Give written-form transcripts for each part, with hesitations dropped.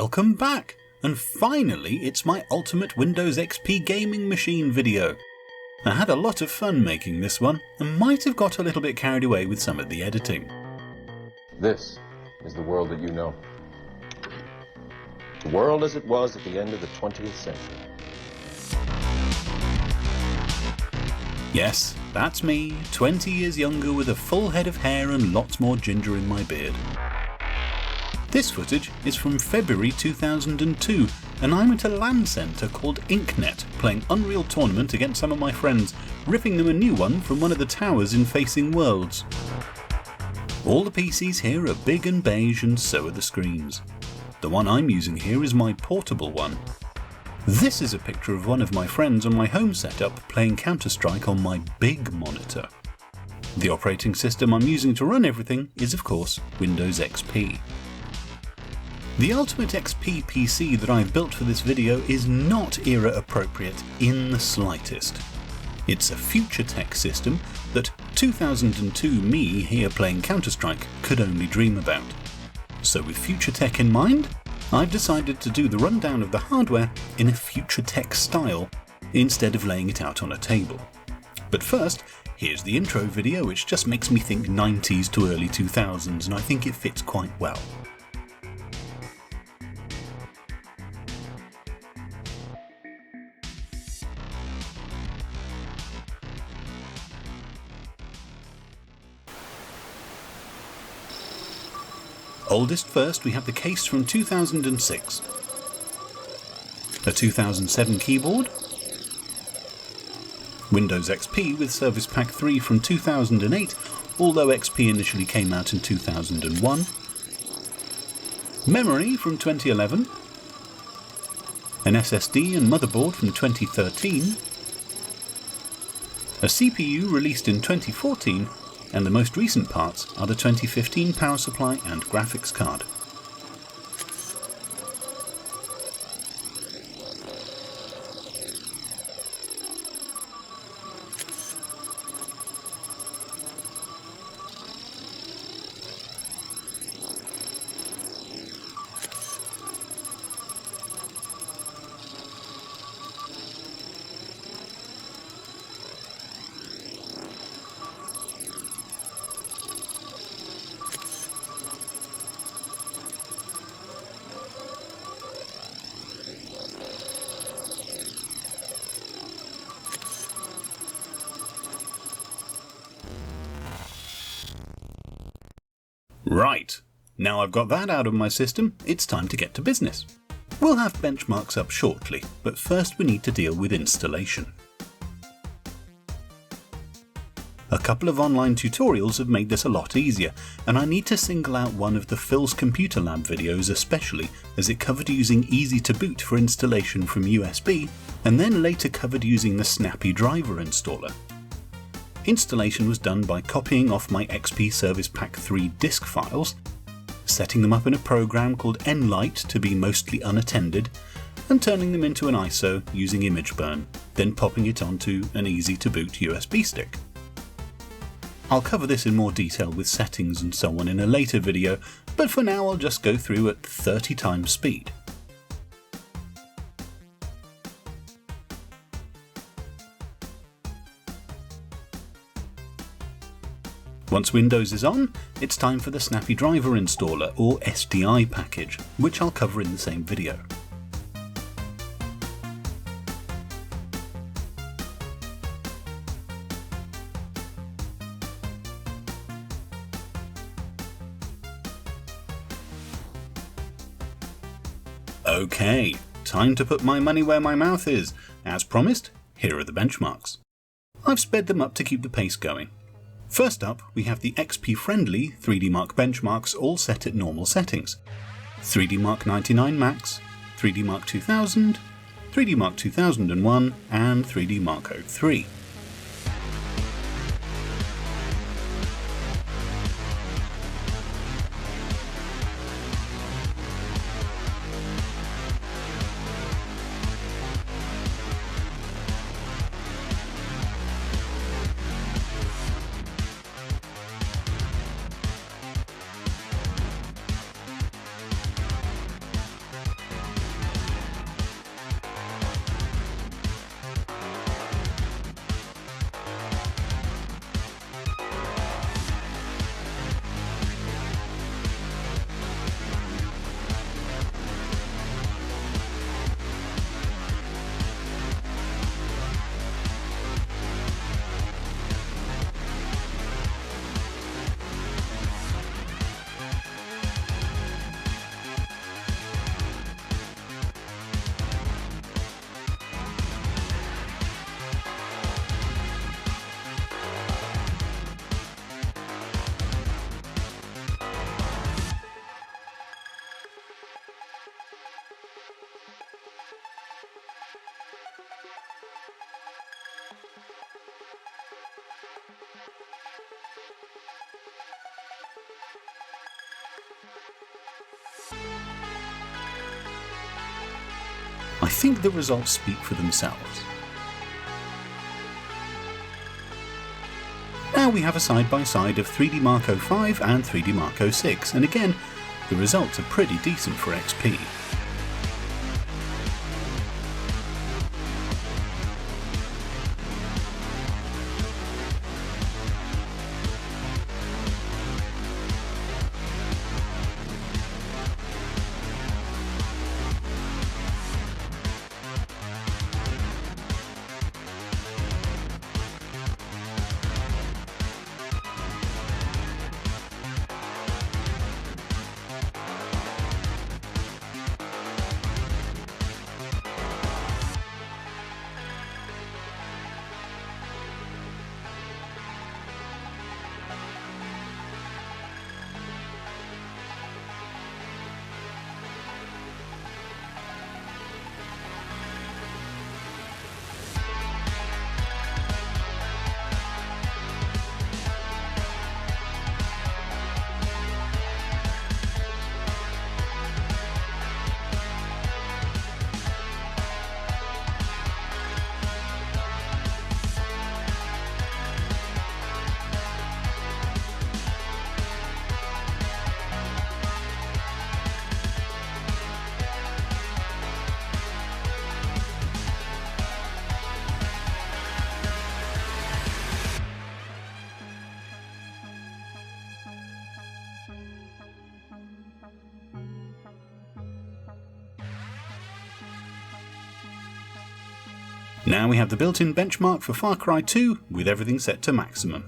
Welcome back! And finally it's my ultimate Windows XP gaming machine video. I had a lot of fun making this one and might have got a little bit carried away with some of the editing. This is the world that you know. The world as it was at the end of the 20th century. Yes, that's me, 20 years younger with a full head of hair and lots more ginger in my beard. This footage is from February 2002 and I'm at a LAN centre called Inknet playing Unreal Tournament against some of my friends, ripping them a new one from one of the towers in Facing Worlds. All the PCs here are big and beige and so are the screens. The one I'm using here is my portable one. This is a picture of one of my friends on my home setup playing Counter-Strike on my big monitor. The operating system I'm using to run everything is of course Windows XP. The Ultimate XP PC that I've built for this video is not era appropriate in the slightest. It's a future tech system that 2002 me here playing Counter-Strike could only dream about. So with future tech in mind, I've decided to do the rundown of the hardware in a future tech style instead of laying it out on a table. But first, here's the intro video which just makes me think 90s to early 2000s and I think it fits quite well. Oldest first, we have the case from 2006. A 2007 keyboard. Windows XP with Service Pack 3 from 2008, although XP initially came out in 2001. Memory from 2011. An SSD and motherboard from 2013. A CPU released in 2014. And the most recent parts are the 2015 power supply and graphics card. Right, now I've got that out of my system, it's time to get to business. We'll have benchmarks up shortly, but first we need to deal with installation. A couple of online tutorials have made this a lot easier, and I need to single out one of the Phil's Computer Lab videos especially, as it covered using Easy to Boot for installation from USB, and then later covered using the Snappy Driver installer. Installation was done by copying off my XP Service Pack 3 disk files, setting them up in a program called Nlight to be mostly unattended, and turning them into an ISO using ImageBurn, then popping it onto an easy-to-boot USB stick. I'll cover this in more detail with settings and so on in a later video, but for now I'll just go through at 30 times speed. Once Windows is on, it's time for the Snappy Driver installer or SDI package, which I'll cover in the same video. Okay, time to put my money where my mouth is. As promised, here are the benchmarks. I've sped them up to keep the pace going. First up, we have the XP-friendly 3D Mark benchmarks all set at normal settings. 3D Mark 99 Max, 3D Mark 2000, 3D Mark 2001 and 3D Mark 03. I think the results speak for themselves. Now we have a side-by-side of 3D Mark 05 and 3D Mark 06, and again, the results are pretty decent for XP. Now we have the built-in benchmark for Far Cry 2 with everything set to maximum.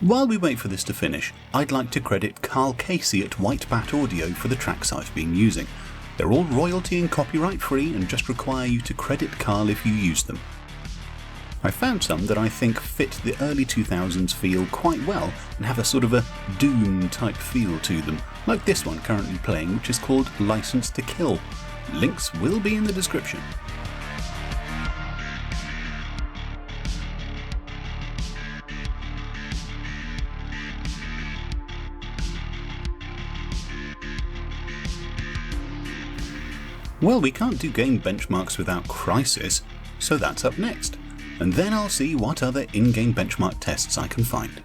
While we wait for this to finish, I'd like to credit Carl Casey at White Bat Audio for the tracks I've been using. They're all royalty and copyright free and just require you to credit Carl if you use them. I found some that I think fit the early 2000s feel quite well and have a sort of a Doom type feel to them, like this one currently playing, which is called License to Kill. Links will be in the description. Well, we can't do game benchmarks without Crysis, so that's up next, and then I'll see what other in-game benchmark tests I can find.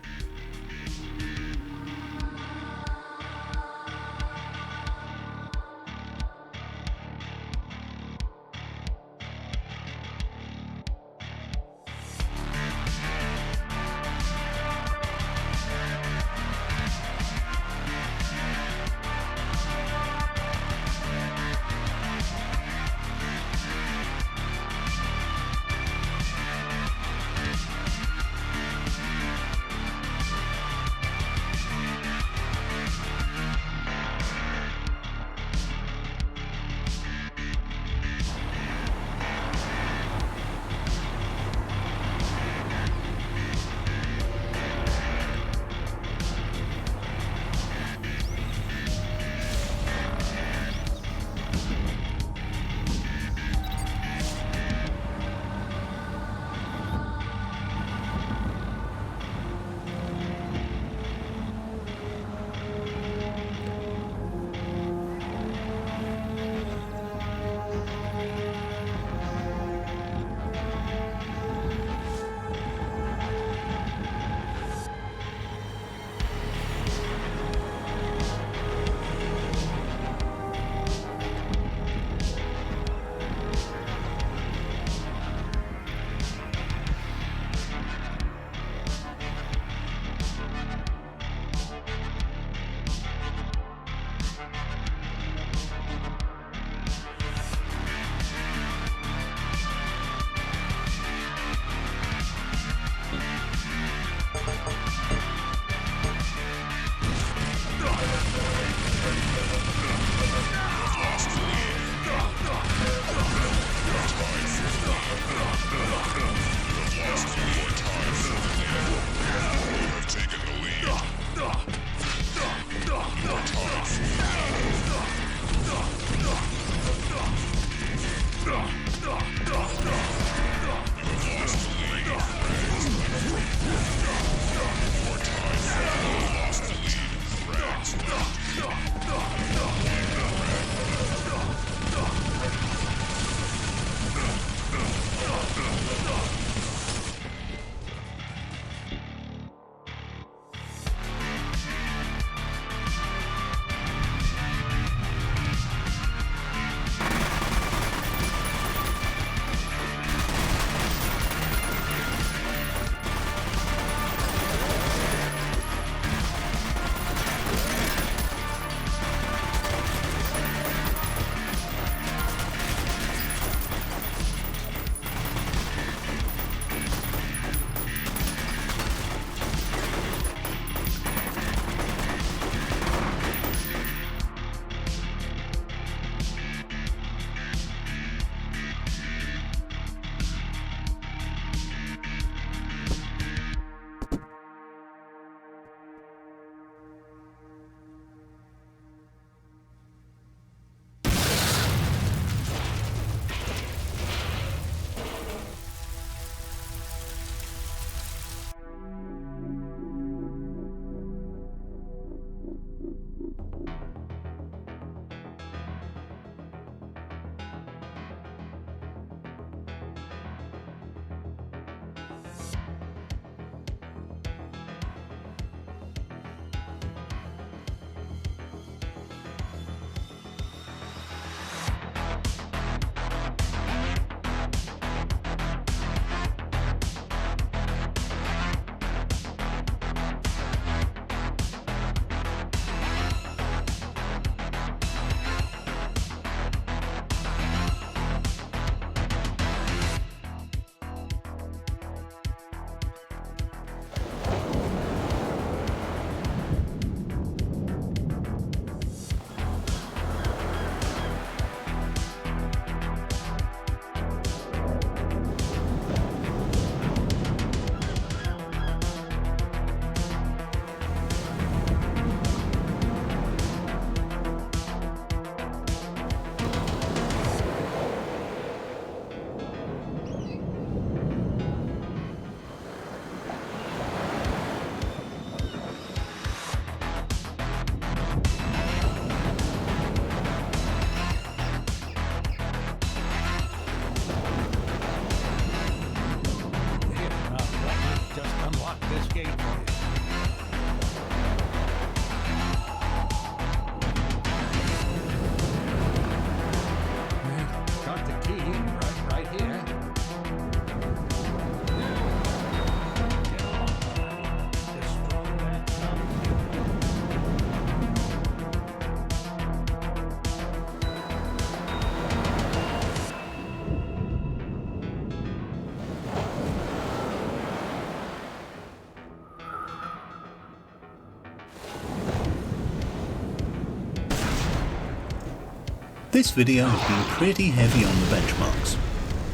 This video has been pretty heavy on the benchmarks.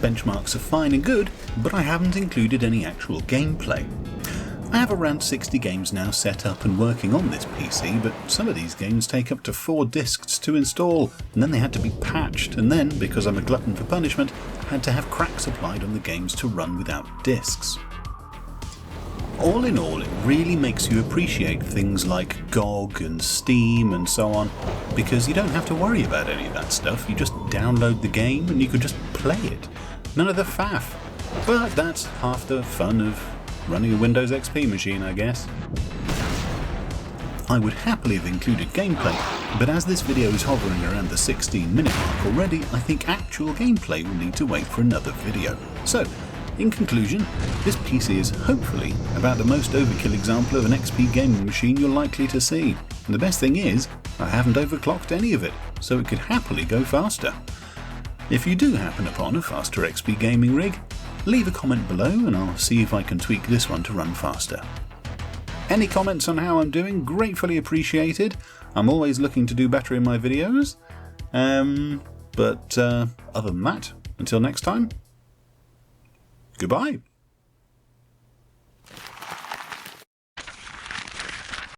Benchmarks are fine and good, but I haven't included any actual gameplay. I have around 60 games now set up and working on this PC, but some of these games take up to 4 discs to install, and then they had to be patched, and then, because I'm a glutton for punishment, had to have cracks applied on the games to run without discs. All in all, it really makes you appreciate things like GOG and Steam and so on, because you don't have to worry about any of that stuff. You just download the game and you could just play it. None of the faff. But that's half the fun of running a Windows XP machine, I guess. I would happily have included gameplay, but as this video is hovering around the 16-minute mark already, I think actual gameplay will need to wait for another video. So, in conclusion, this PC is hopefully about the most overkill example of an XP gaming machine you're likely to see. And the best thing is, I haven't overclocked any of it, so it could happily go faster. If you do happen upon a faster XP gaming rig, leave a comment below and I'll see if I can tweak this one to run faster. Any comments on how I'm doing, gratefully appreciated. I'm always looking to do better in my videos. But other than that, until next time, goodbye.